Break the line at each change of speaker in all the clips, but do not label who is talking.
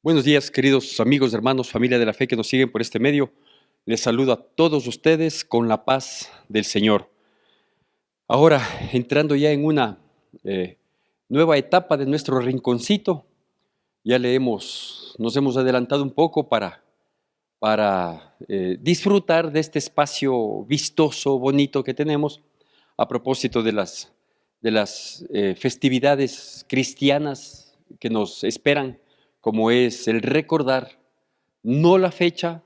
Buenos días, queridos amigos, hermanos, familia de la fe que nos siguen por este medio. Les saludo a todos ustedes con la paz del Señor. Ahora, entrando ya en una eh, nueva etapa de nuestro rinconcito, ya nos hemos adelantado un poco para disfrutar de este espacio vistoso, bonito que tenemos a propósito de las festividades cristianas que nos esperan, como es el recordar no la fecha,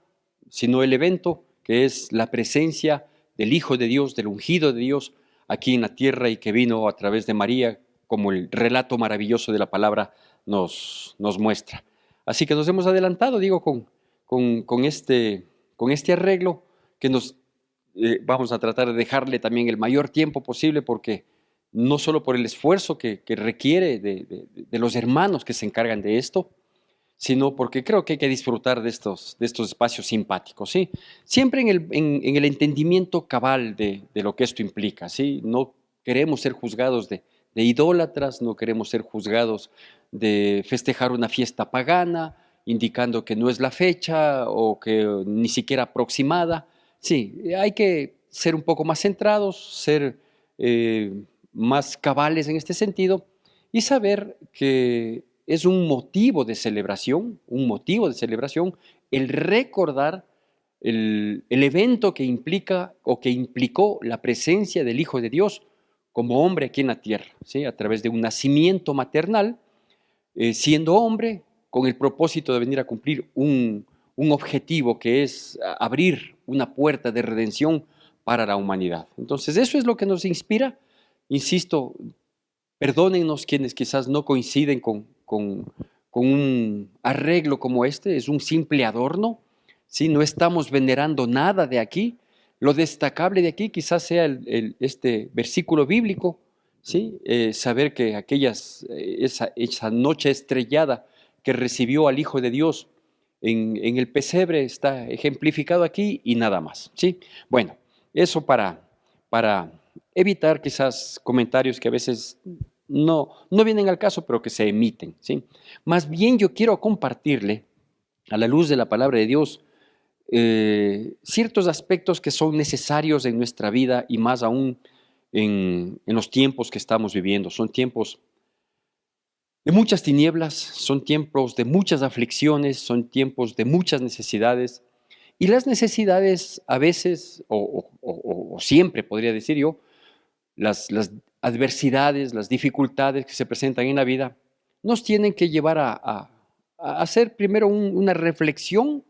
sino el evento, que es la presencia del Hijo de Dios, del ungido de Dios aquí en la tierra y que vino a través de María, como el relato maravilloso de la palabra nos muestra. Así que nos hemos adelantado, digo, con este arreglo que vamos a tratar de dejarle también el mayor tiempo posible, porque no solo por el esfuerzo que requiere de los hermanos que se encargan de esto, sino porque creo que hay que disfrutar de estos espacios simpáticos, ¿sí? Siempre en el entendimiento cabal de lo que esto implica, ¿sí? No queremos ser juzgados de idólatras, no queremos ser juzgados de festejar una fiesta pagana, indicando que no es la fecha o que ni siquiera aproximada. Sí, hay que ser un poco más centrados, ser más cabales en este sentido y saber que es un motivo de celebración, el recordar el evento que implica o que implicó la presencia del Hijo de Dios como hombre aquí en la tierra, ¿sí? A través de un nacimiento maternal, siendo hombre, con el propósito de venir a cumplir un objetivo que es abrir una puerta de redención para la humanidad. Entonces, eso es lo que nos inspira. Insisto, perdónennos quienes quizás no coinciden con un arreglo como este, es un simple adorno, ¿sí? No estamos venerando nada de aquí. Lo destacable de aquí quizás sea este versículo bíblico, ¿sí? Saber que esa noche estrellada que recibió al Hijo de Dios en el pesebre está ejemplificado aquí y nada más, ¿sí? Bueno, eso para evitar quizás comentarios que a veces no vienen al caso, pero que se emiten, ¿sí? Más bien yo quiero compartirle, a la luz de la palabra de Dios, ciertos aspectos que son necesarios en nuestra vida y más aún en los tiempos que estamos viviendo. Son tiempos de muchas tinieblas, son tiempos de muchas aflicciones, son tiempos de muchas necesidades. Y las necesidades a veces, o siempre podría decir yo, las adversidades, las dificultades que se presentan en la vida, nos tienen que llevar a hacer primero una reflexión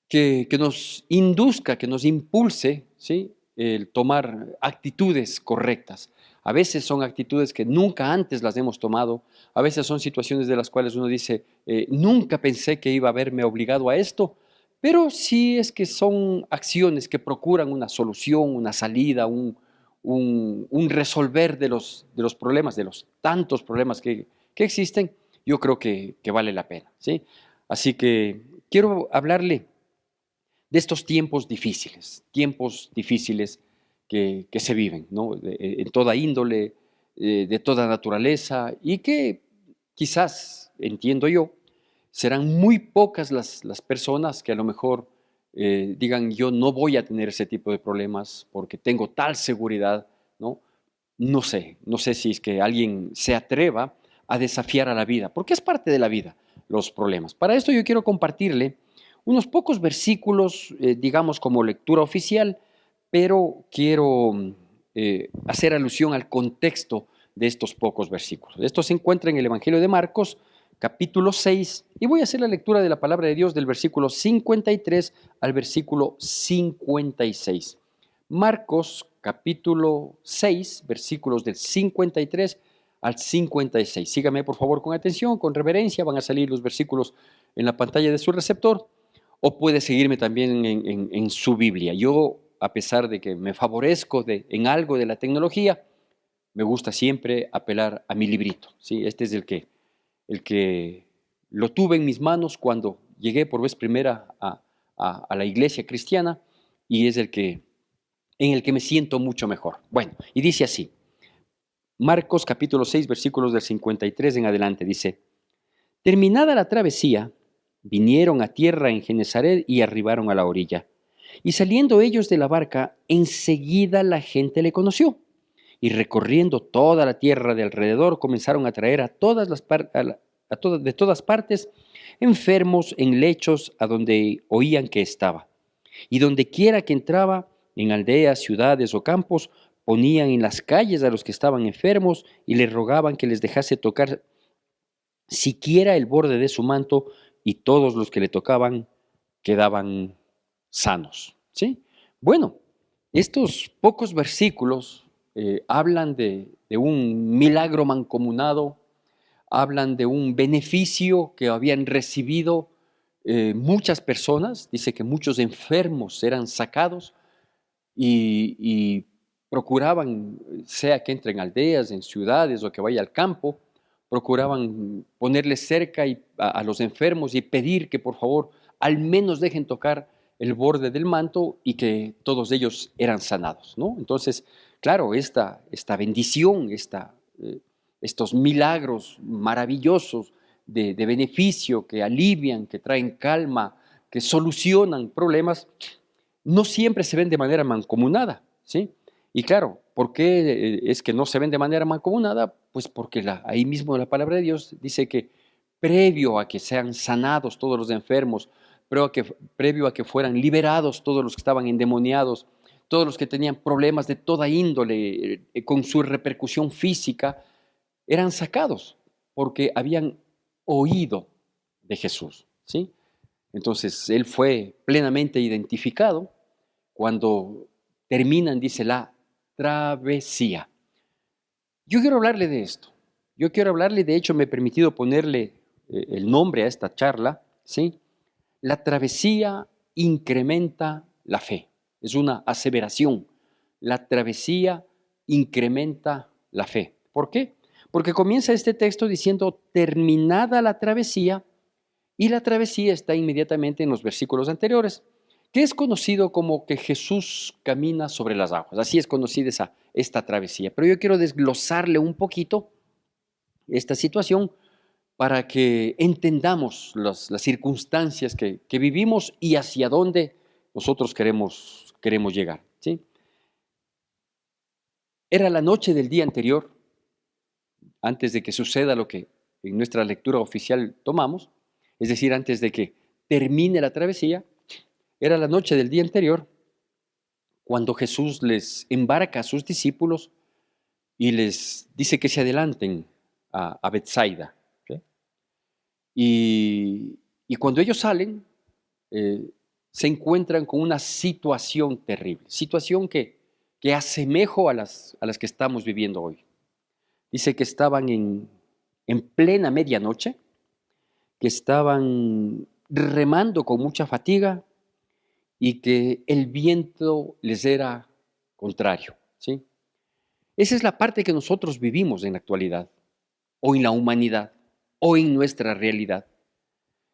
que nos induzca, que nos impulse, ¿sí? El tomar actitudes correctas. A veces son actitudes que nunca antes las hemos tomado, a veces son situaciones de las cuales uno dice, nunca pensé que iba a verme obligado a esto, pero sí es que son acciones que procuran una solución, una salida, un resolver de los problemas, de los tantos problemas que existen. Yo creo que vale la pena, ¿sí? Así que quiero hablarle de estos tiempos difíciles que se viven, ¿no? En toda índole, de toda naturaleza, y que quizás, entiendo yo, serán muy pocas las personas que a lo mejor digan, yo no voy a tener ese tipo de problemas porque tengo tal seguridad, ¿no? No sé si es que alguien se atreva a desafiar a la vida, porque es parte de la vida los problemas. Para esto yo quiero compartirle unos pocos versículos, digamos como lectura oficial, pero quiero hacer alusión al contexto de estos pocos versículos. Esto se encuentra en el Evangelio de Marcos, capítulo 6, y voy a hacer la lectura de la palabra de Dios del versículo 53 al versículo 56. Marcos, capítulo 6, versículos del 53 al 56. Sígame por favor con atención, con reverencia, van a salir los versículos en la pantalla de su receptor, o puede seguirme también en su Biblia. Yo, a pesar de que me favorezco en algo de la tecnología, me gusta siempre apelar a mi librito, ¿sí? Este es el que lo tuve en mis manos cuando llegué por vez primera a la iglesia cristiana, y es en el que me siento mucho mejor. Bueno, y dice así, Marcos capítulo 6, versículos del 53 en adelante, dice, Terminada la travesía, vinieron a tierra en Genezaret y arribaron a la orilla. Y saliendo ellos de la barca, enseguida la gente le conoció. Y recorriendo toda la tierra de alrededor, comenzaron a traer a todas las de todas partes enfermos en lechos a donde oían que estaba. Y donde quiera que entraba, en aldeas, ciudades o campos, ponían en las calles a los que estaban enfermos y le rogaban que les dejase tocar siquiera el borde de su manto, y todos los que le tocaban quedaban sanos. ¿Sí? Bueno, estos pocos versículos hablan de un milagro mancomunado, hablan de un beneficio que habían recibido muchas personas. Dice que muchos enfermos eran sacados y procuraban, sea que entren aldeas, en ciudades o que vaya al campo, procuraban ponerles cerca a los enfermos y pedir que por favor al menos dejen tocar el borde del manto, y que todos ellos eran sanados, ¿no? Entonces, claro, esta bendición, estos milagros maravillosos de beneficio que alivian, que traen calma, que solucionan problemas, no siempre se ven de manera mancomunada, ¿sí? Y claro, ¿por qué es que no se ven de manera mancomunada? Pues porque ahí mismo la palabra de Dios dice que previo a que sean sanados todos los enfermos, previo a que fueran liberados todos los que estaban endemoniados, todos los que tenían problemas de toda índole, con su repercusión física, eran sacados porque habían oído de Jesús, ¿sí? Entonces, él fue plenamente identificado cuando terminan, dice, la travesía. Yo quiero hablarle de esto. Yo quiero hablarle, de hecho, me he permitido ponerle el nombre a esta charla, ¿sí? La travesía incrementa la fe. Es una aseveración. La travesía incrementa la fe. ¿Por qué? Porque comienza este texto diciendo, terminada la travesía, y la travesía está inmediatamente en los versículos anteriores, que es conocido como que Jesús camina sobre las aguas. Así es conocida esta travesía. Pero yo quiero desglosarle un poquito esta situación para que entendamos las circunstancias que vivimos y hacia dónde nosotros queremos llegar, ¿sí? Era la noche del día anterior, antes de que suceda lo que en nuestra lectura oficial tomamos, es decir, antes de que termine la travesía. Era la noche del día anterior cuando Jesús les embarca a sus discípulos y les dice que se adelanten a Betsaida, ¿sí? Y cuando ellos salen, eh, se encuentran con una situación terrible, situación que asemejo a las que estamos viviendo hoy. Dice que estaban en plena medianoche, que estaban remando con mucha fatiga y que el viento les era contrario, ¿sí? Esa es la parte que nosotros vivimos en la actualidad, o en la humanidad, o en nuestra realidad.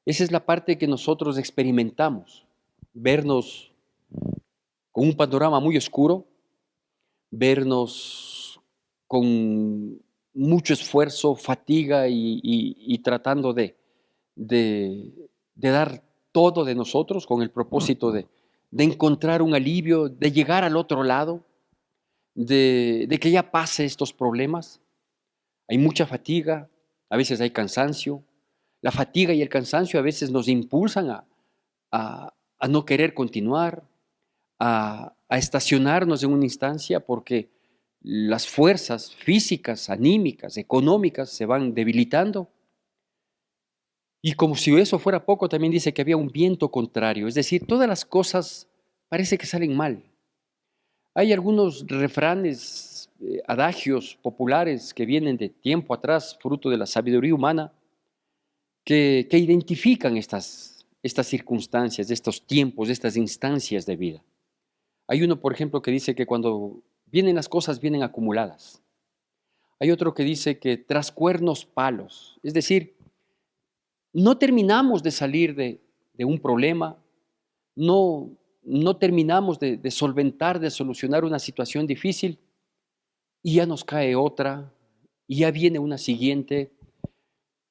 Esa es la parte que nosotros experimentamos, vernos con un panorama muy oscuro, vernos con mucho esfuerzo, fatiga y tratando de, de dar todo de nosotros con el propósito de encontrar un alivio, de llegar al otro lado, de que ya pase estos problemas. Hay mucha fatiga, a veces hay cansancio. La fatiga y el cansancio a veces nos impulsan a no querer continuar, a estacionarnos en una instancia, porque las fuerzas físicas, anímicas, económicas se van debilitando. Y como si eso fuera poco, también dice que había un viento contrario, es decir, todas las cosas parece que salen mal. Hay algunos refranes, adagios populares que vienen de tiempo atrás, fruto de la sabiduría humana, que identifican estas circunstancias, estos tiempos, estas instancias de vida. Hay uno, por ejemplo, que dice que cuando vienen las cosas, vienen acumuladas. Hay otro que dice que tras cuernos palos, es decir, no terminamos de salir de un problema, no terminamos de solventar, de solucionar una situación difícil, y ya nos cae otra, y ya viene una siguiente.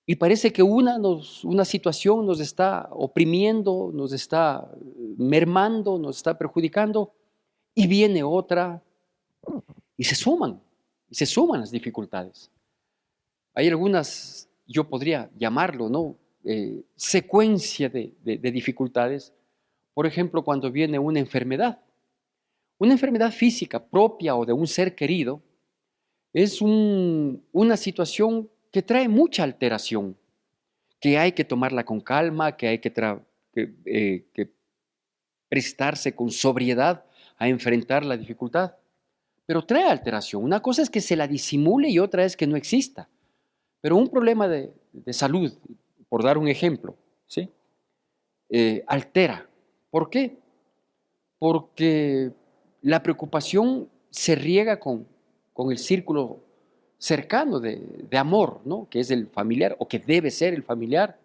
Y parece que una situación nos está oprimiendo, nos está mermando, nos está perjudicando, y viene otra, y se suman las dificultades. Hay algunas, yo podría llamarlo, ¿no? Secuencia de dificultades. Por ejemplo, cuando viene una enfermedad física propia o de un ser querido, es una situación que trae mucha alteración, que hay que tomarla con calma, que hay que prestarse con sobriedad a enfrentar la dificultad, pero trae alteración. Una cosa es que se la disimule y otra es que no exista. Pero un problema de salud, por dar un ejemplo, ¿sí? Altera. ¿Por qué? Porque la preocupación se riega con el círculo cercano de amor, ¿no? Que es el familiar, o que debe ser el familiar,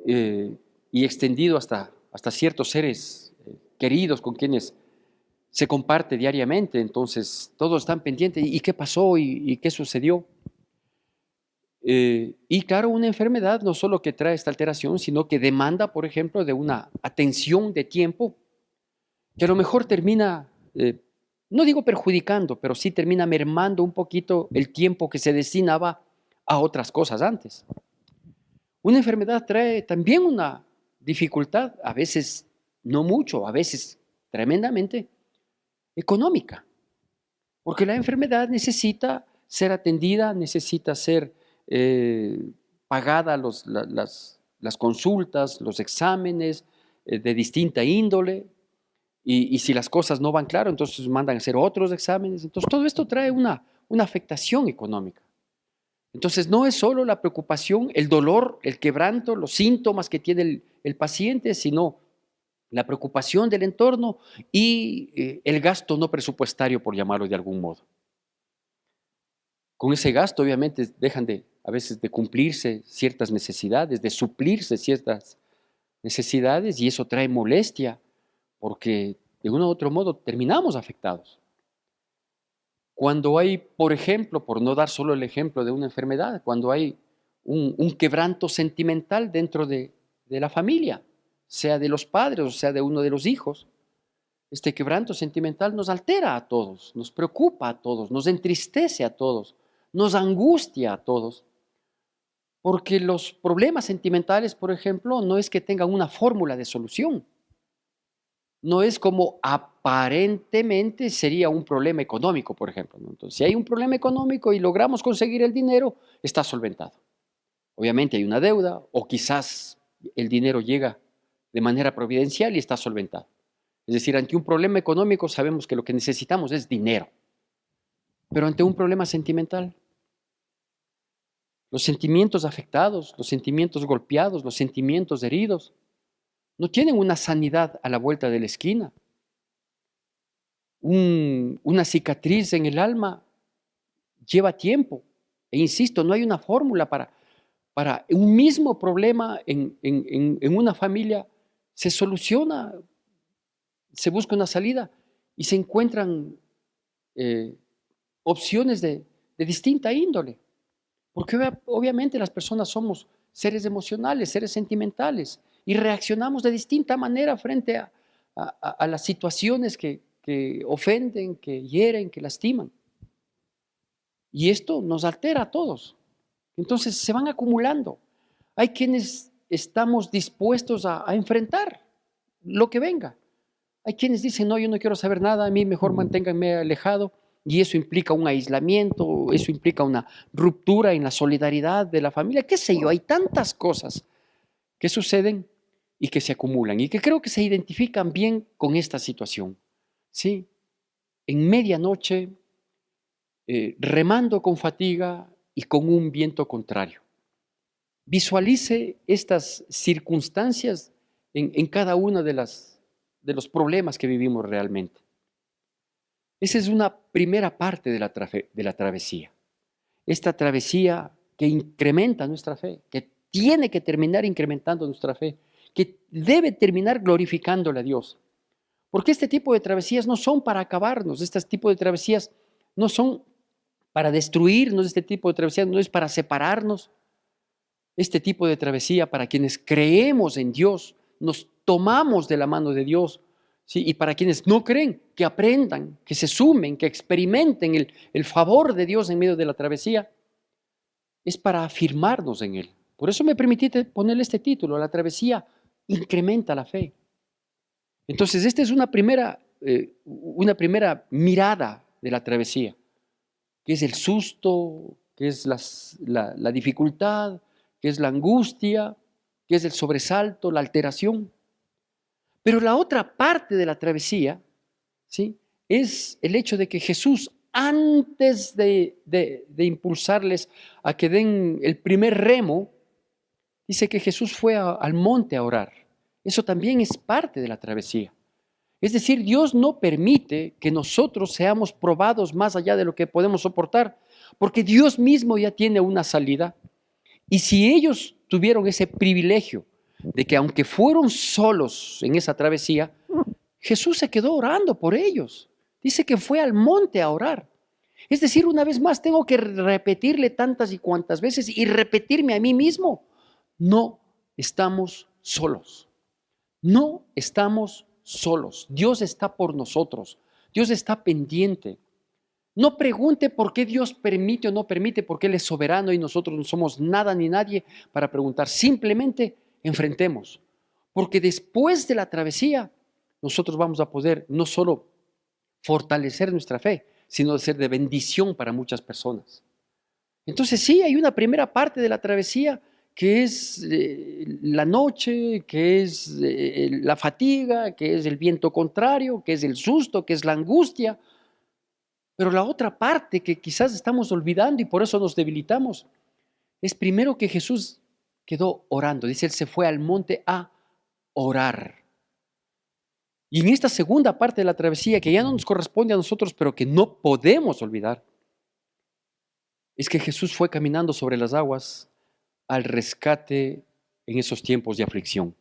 y extendido hasta ciertos seres queridos con quienes se comparte diariamente. Entonces, todos están pendientes, ¿y qué pasó? ¿Y qué sucedió? Y claro, una enfermedad no solo que trae esta alteración, sino que demanda, por ejemplo, de una atención de tiempo que a lo mejor termina, no digo perjudicando, pero sí termina mermando un poquito el tiempo que se destinaba a otras cosas antes. Una enfermedad trae también una dificultad, a veces no mucho, a veces tremendamente económica, porque la enfermedad necesita ser atendida, necesita ser pagada las consultas, los exámenes de distinta índole, y si las cosas no van claro, entonces mandan a hacer otros exámenes. Entonces todo esto trae una afectación económica. Entonces no es solo la preocupación, el dolor, el quebranto, los síntomas que tiene el paciente, sino la preocupación del entorno y el gasto no presupuestario, por llamarlo de algún modo. Con ese gasto, obviamente, dejan a veces de cumplirse ciertas necesidades, de suplirse ciertas necesidades, y eso trae molestia, porque de uno u otro modo terminamos afectados. Cuando hay, por ejemplo, por no dar solo el ejemplo de una enfermedad, cuando hay un quebranto sentimental dentro de la familia, sea de los padres o sea de uno de los hijos, este quebranto sentimental nos altera a todos, nos preocupa a todos, nos entristece a todos, nos angustia a todos, porque los problemas sentimentales, por ejemplo, no es que tengan una fórmula de solución, no es como aparentemente sería un problema económico, por ejemplo, ¿no? Entonces, si hay un problema económico y logramos conseguir el dinero, está solventado. Obviamente hay una deuda, o quizás el dinero llega de manera providencial y está solventado. Es decir, ante un problema económico sabemos que lo que necesitamos es dinero, pero ante un problema sentimental, los sentimientos afectados, los sentimientos golpeados, los sentimientos heridos, no tienen una sanidad a la vuelta de la esquina. Una cicatriz en el alma lleva tiempo. E insisto, no hay una fórmula para un mismo problema en una familia. Se soluciona, se busca una salida y se encuentran opciones de distinta índole. Porque obviamente las personas somos seres emocionales, seres sentimentales, y reaccionamos de distinta manera frente a las situaciones que ofenden, que hieren, que lastiman. Y esto nos altera a todos. Entonces se van acumulando. Hay quienes estamos dispuestos a enfrentar lo que venga. Hay quienes dicen, no, yo no quiero saber nada, a mí mejor manténganme alejado. Y eso implica un aislamiento, eso implica una ruptura en la solidaridad de la familia, qué sé yo, hay tantas cosas que suceden y que se acumulan y que creo que se identifican bien con esta situación. ¿Sí? En medianoche, remando con fatiga y con un viento contrario. Visualice estas circunstancias en cada uno de los problemas que vivimos realmente. Esa es una primera parte de la travesía. Esta travesía que incrementa nuestra fe, que tiene que terminar incrementando nuestra fe, que debe terminar glorificándole a Dios. Porque este tipo de travesías no son para acabarnos, este tipo de travesías no son para destruirnos, este tipo de travesías no es para separarnos, este tipo de travesía para quienes creemos en Dios, nos tomamos de la mano de Dios, ¿sí? Y para quienes no creen, que aprendan, que se sumen, que experimenten el favor de Dios en medio de la travesía, es para afirmarnos en Él. Por eso me permití ponerle este título, la travesía incrementa la fe. Entonces, esta es una primera mirada de la travesía, que es el susto, que es la dificultad, que es la angustia, que es el sobresalto, la alteración. Pero la otra parte de la travesía, ¿sí?, es el hecho de que Jesús, antes de impulsarles a que den el primer remo, dice que Jesús fue al monte a orar. Eso también es parte de la travesía. Es decir, Dios no permite que nosotros seamos probados más allá de lo que podemos soportar, porque Dios mismo ya tiene una salida. Y si ellos tuvieron ese privilegio de que aunque fueron solos en esa travesía, Jesús se quedó orando por ellos. Dice que fue al monte a orar. Es decir, una vez más tengo que repetirle tantas y cuantas veces y repetirme a mí mismo: no estamos solos. No estamos solos. Dios está por nosotros. Dios está pendiente. No pregunte por qué Dios permite o no permite, porque Él es soberano y nosotros no somos nada ni nadie para preguntar. Simplemente enfrentemos. Porque después de la travesía, nosotros vamos a poder no solo fortalecer nuestra fe, sino ser de bendición para muchas personas. Entonces sí, hay una primera parte de la travesía que es la noche, que es la fatiga, que es el viento contrario, que es el susto, que es la angustia. Pero la otra parte que quizás estamos olvidando y por eso nos debilitamos, es primero que Jesús quedó orando. Dice, Él se fue al monte a orar. Y en esta segunda parte de la travesía, que ya no nos corresponde a nosotros, pero que no podemos olvidar, es que Jesús fue caminando sobre las aguas al rescate en esos tiempos de aflicción.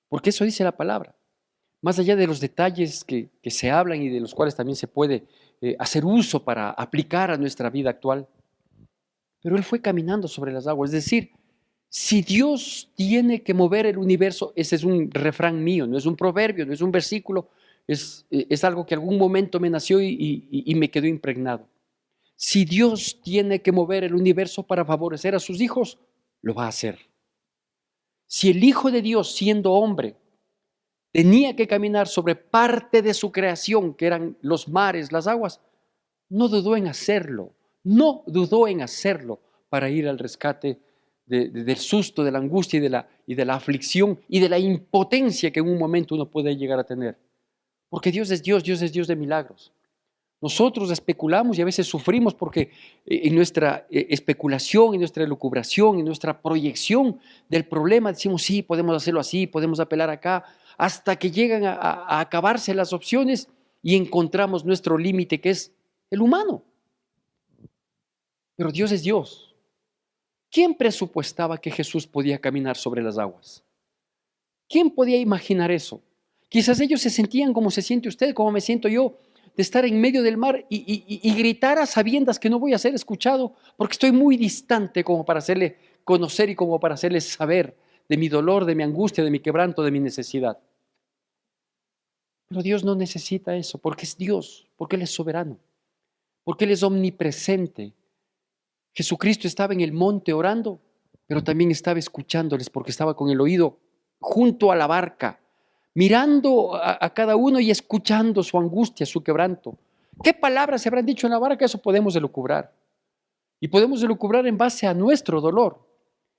Porque eso dice la palabra. Más allá de los detalles que se hablan y de los cuales también se puede hacer uso para aplicar a nuestra vida actual. Pero Él fue caminando sobre las aguas. Es decir, si Dios tiene que mover el universo, ese es un refrán mío, no es un proverbio, no es un versículo, es algo que algún momento me nació y me quedó impregnado. Si Dios tiene que mover el universo para favorecer a sus hijos, lo va a hacer. Si el Hijo de Dios, siendo hombre, tenía que caminar sobre parte de su creación, que eran los mares, las aguas, no dudó en hacerlo, no dudó en hacerlo para ir al rescate del susto, de la angustia y de la aflicción y de la impotencia que en un momento uno puede llegar a tener. Porque Dios es Dios, Dios es Dios de milagros. Nosotros especulamos y a veces sufrimos porque en nuestra especulación, en nuestra elucubración, en nuestra proyección del problema decimos, sí, podemos hacerlo así, podemos apelar acá, hasta que llegan a acabarse las opciones y encontramos nuestro límite, que es el humano. Pero Dios es Dios. ¿Quién presupuestaba que Jesús podía caminar sobre las aguas? ¿Quién podía imaginar eso? Quizás ellos se sentían como se siente usted, como me siento yo, de estar en medio del mar y gritar a sabiendas que no voy a ser escuchado porque estoy muy distante como para hacerle conocer y como para hacerle saber de mi dolor, de mi angustia, de mi quebranto, de mi necesidad. Pero Dios no necesita eso porque es Dios, porque Él es soberano, porque Él es omnipresente. Jesucristo estaba en el monte orando, pero también estaba escuchándoles porque estaba con el oído junto a la barca, mirando a cada uno y escuchando su angustia, su quebranto. ¿Qué palabras se habrán dicho en la barca? Eso podemos elucubrar. Y podemos elucubrar en base a nuestro dolor.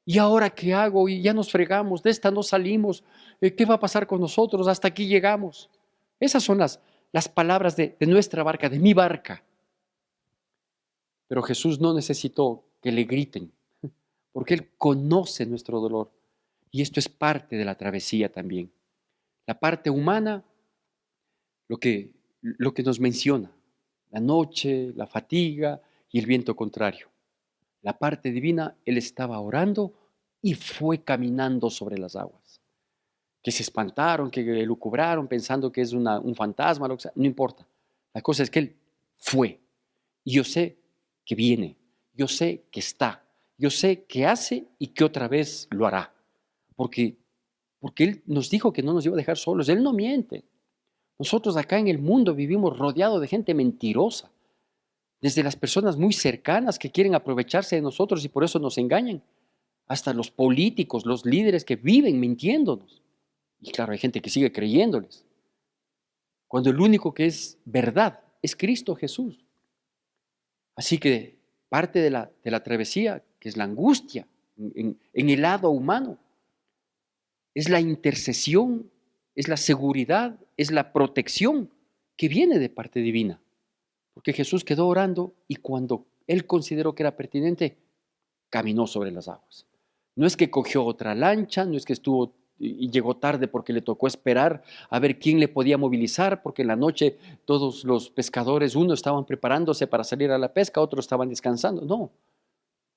¿Y ahora qué hago? Y ya nos fregamos, de esta no salimos. ¿Qué va a pasar con nosotros? Hasta aquí llegamos. Esas son las palabras de nuestra barca, de mi barca. Pero Jesús no necesitó que le griten, porque Él conoce nuestro dolor. Y esto es parte de la travesía también. La parte humana, lo que nos menciona, la noche, la fatiga y el viento contrario. La parte divina, Él estaba orando y fue caminando sobre las aguas. Que se espantaron, que elucubraron pensando que es un fantasma, lo que sea, no importa. La cosa es que Él fue. Y yo sé que viene, yo sé que está, yo sé que hace y que otra vez lo hará. Porque Él nos dijo que no nos iba a dejar solos. Él no miente. Nosotros acá en el mundo vivimos rodeados de gente mentirosa, desde las personas muy cercanas que quieren aprovecharse de nosotros y por eso nos engañan, hasta los políticos, los líderes que viven mintiéndonos. Y claro, hay gente que sigue creyéndoles, cuando el único que es verdad es Cristo Jesús. Así que parte de la travesía, que es la angustia en el lado humano, es la intercesión, es la seguridad, es la protección que viene de parte divina. Porque Jesús quedó orando y cuando Él consideró que era pertinente, caminó sobre las aguas. No es que cogió otra lancha, no es que estuvo y llegó tarde porque le tocó esperar a ver quién le podía movilizar, porque en la noche todos los pescadores, unos estaban preparándose para salir a la pesca, otros estaban descansando. No,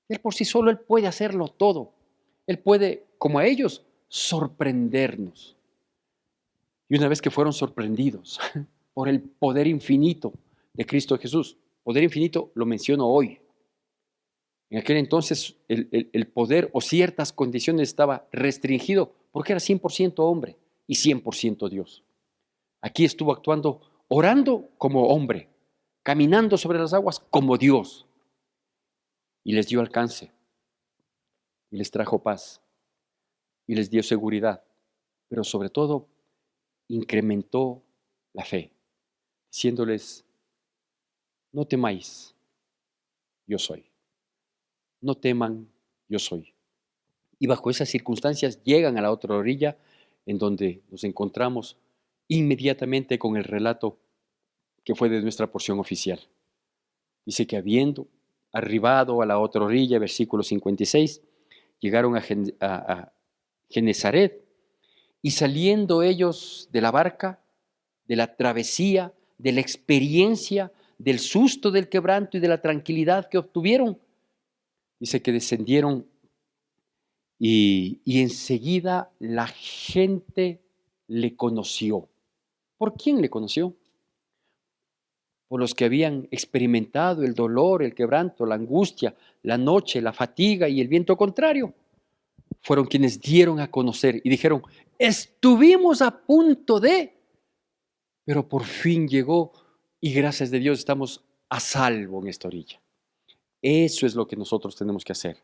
Él por sí solo, Él puede hacerlo todo. Él puede, como a ellos, sorprendernos. Y una vez que fueron sorprendidos por el poder infinito de Cristo Jesús, poder infinito lo menciono hoy. En aquel entonces el poder o ciertas condiciones estaba restringido porque era 100% hombre y 100% Dios. Aquí estuvo actuando, orando como hombre, caminando sobre las aguas como Dios. Y les dio alcance, y les trajo paz, y les dio seguridad, pero sobre todo incrementó la fe, diciéndoles, no temáis, yo soy. No teman, yo soy. Y bajo esas circunstancias llegan a la otra orilla, en donde nos encontramos inmediatamente con el relato que fue de nuestra porción oficial. Dice que habiendo arribado a la otra orilla, versículo 56, llegaron a Genezaret, y saliendo ellos de la barca, de la travesía, de la experiencia, del susto del quebranto y de la tranquilidad que obtuvieron, dice que descendieron y enseguida la gente le conoció. ¿Por quién le conoció? Por los que habían experimentado el dolor, el quebranto, la angustia, la noche, la fatiga y el viento contrario. Fueron quienes dieron a conocer y dijeron, estuvimos a punto de, pero por fin llegó y gracias a Dios estamos a salvo en esta orilla. Eso es lo que nosotros tenemos que hacer,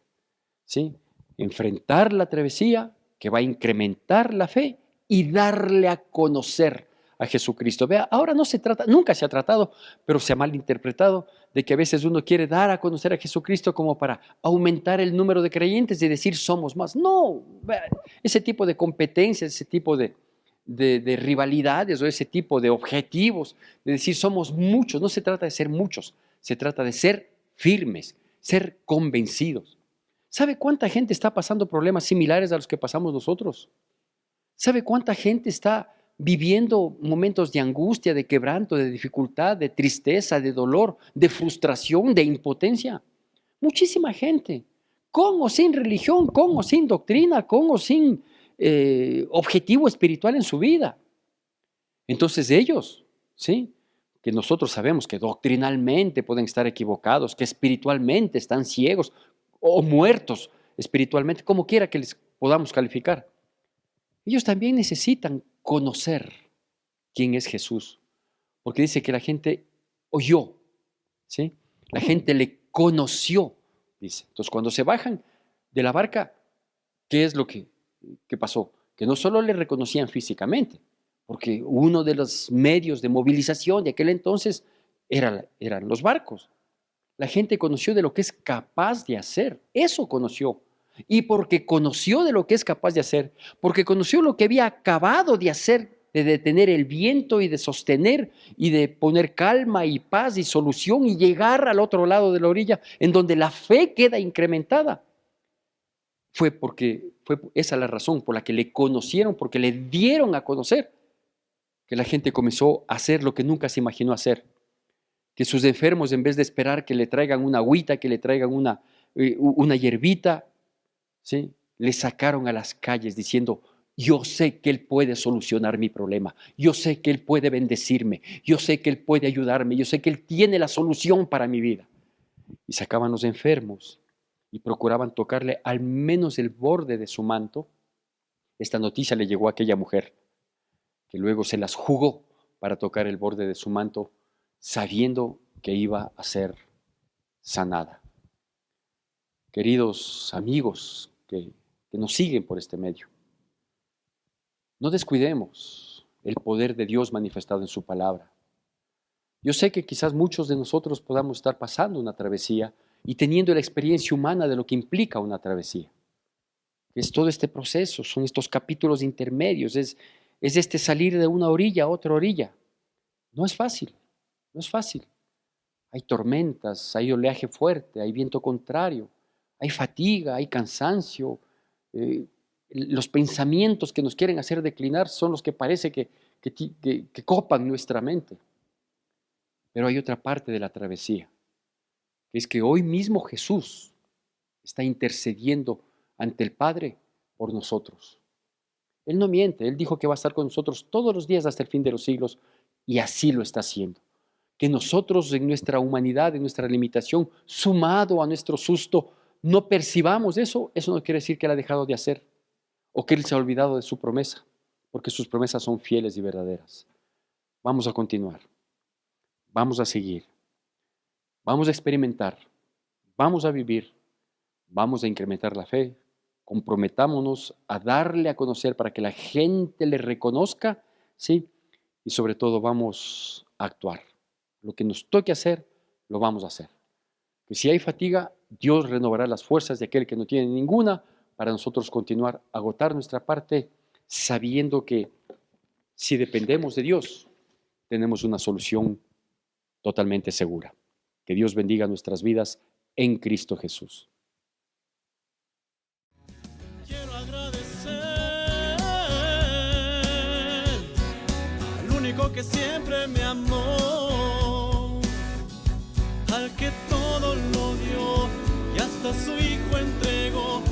¿sí? Enfrentar la travesía que va a incrementar la fe y darle a conocer a Jesucristo. Vea, ahora no se trata, nunca se ha tratado, pero se ha malinterpretado de que a veces uno quiere dar a conocer a Jesucristo como para aumentar el número de creyentes y decir somos más. No, vea, ese tipo de competencias, ese tipo de rivalidades o ese tipo de objetivos, de decir somos muchos, no se trata de ser muchos, se trata de ser firmes, ser convencidos. ¿Sabe cuánta gente está pasando problemas similares a los que pasamos nosotros? ¿Sabe cuánta gente está viviendo momentos de angustia, de quebranto, de dificultad, de tristeza, de dolor, de frustración, de impotencia? Muchísima gente, con o sin religión, con o sin doctrina, con o sin objetivo espiritual en su vida. Entonces ellos, ¿sí? Que nosotros sabemos que doctrinalmente pueden estar equivocados, que espiritualmente están ciegos o muertos espiritualmente, como quiera que les podamos calificar. Ellos también necesitan conocer quién es Jesús, porque dice que la gente oyó, ¿sí? La gente le conoció, dice. Entonces, cuando se bajan de la barca, ¿qué es lo que pasó? Que no solo le reconocían físicamente, porque uno de los medios de movilización de aquel entonces eran los barcos. La gente conoció de lo que es capaz de hacer, eso conoció. Y porque conoció de lo que es capaz de hacer, porque conoció lo que había acabado de hacer, de detener el viento y de sostener y de poner calma y paz y solución y llegar al otro lado de la orilla, en donde la fe queda incrementada. Fue esa la razón por la que le conocieron, porque le dieron a conocer, que la gente comenzó a hacer lo que nunca se imaginó hacer. Que sus enfermos, en vez de esperar que le traigan una agüita, que le traigan una hierbita, ¿sí? Le sacaron a las calles diciendo, yo sé que Él puede solucionar mi problema, yo sé que Él puede bendecirme, yo sé que Él puede ayudarme, yo sé que Él tiene la solución para mi vida. Y sacaban los enfermos y procuraban tocarle al menos el borde de su manto, esta noticia le llegó a aquella mujer, que luego se las jugó para tocar el borde de su manto, sabiendo que iba a ser sanada. Queridos amigos que nos siguen por este medio, no descuidemos el poder de Dios manifestado en su palabra. Yo sé que quizás muchos de nosotros podamos estar pasando una travesía y teniendo la experiencia humana de lo que implica una travesía. Es todo este proceso, son estos capítulos intermedios, es este salir de una orilla a otra orilla. No es fácil, no es fácil. Hay tormentas, hay oleaje fuerte, hay viento contrario, hay fatiga, hay cansancio. Los pensamientos que nos quieren hacer declinar son los que parece que copan nuestra mente. Pero hay otra parte de la travesía, que es que hoy mismo Jesús está intercediendo ante el Padre por nosotros. Él no miente, Él dijo que va a estar con nosotros todos los días hasta el fin de los siglos, y así lo está haciendo. Que nosotros en nuestra humanidad, en nuestra limitación, sumado a nuestro susto, no percibamos eso no quiere decir que Él ha dejado de hacer o que Él se ha olvidado de su promesa, porque sus promesas son fieles y verdaderas. Vamos a continuar, vamos a seguir, vamos a experimentar, vamos a vivir, vamos a incrementar la fe, comprometámonos a darle a conocer para que la gente le reconozca, ¿sí? Y sobre todo vamos a actuar. Lo que nos toque hacer, lo vamos a hacer. Que si hay fatiga, Dios renovará las fuerzas de aquel que no tiene ninguna para nosotros continuar a agotar nuestra parte, sabiendo que si dependemos de Dios, tenemos una solución totalmente segura. Que Dios bendiga nuestras vidas en Cristo Jesús.
Quiero agradecer al único que siempre me amó, al que todo lo dio y hasta su hijo entregó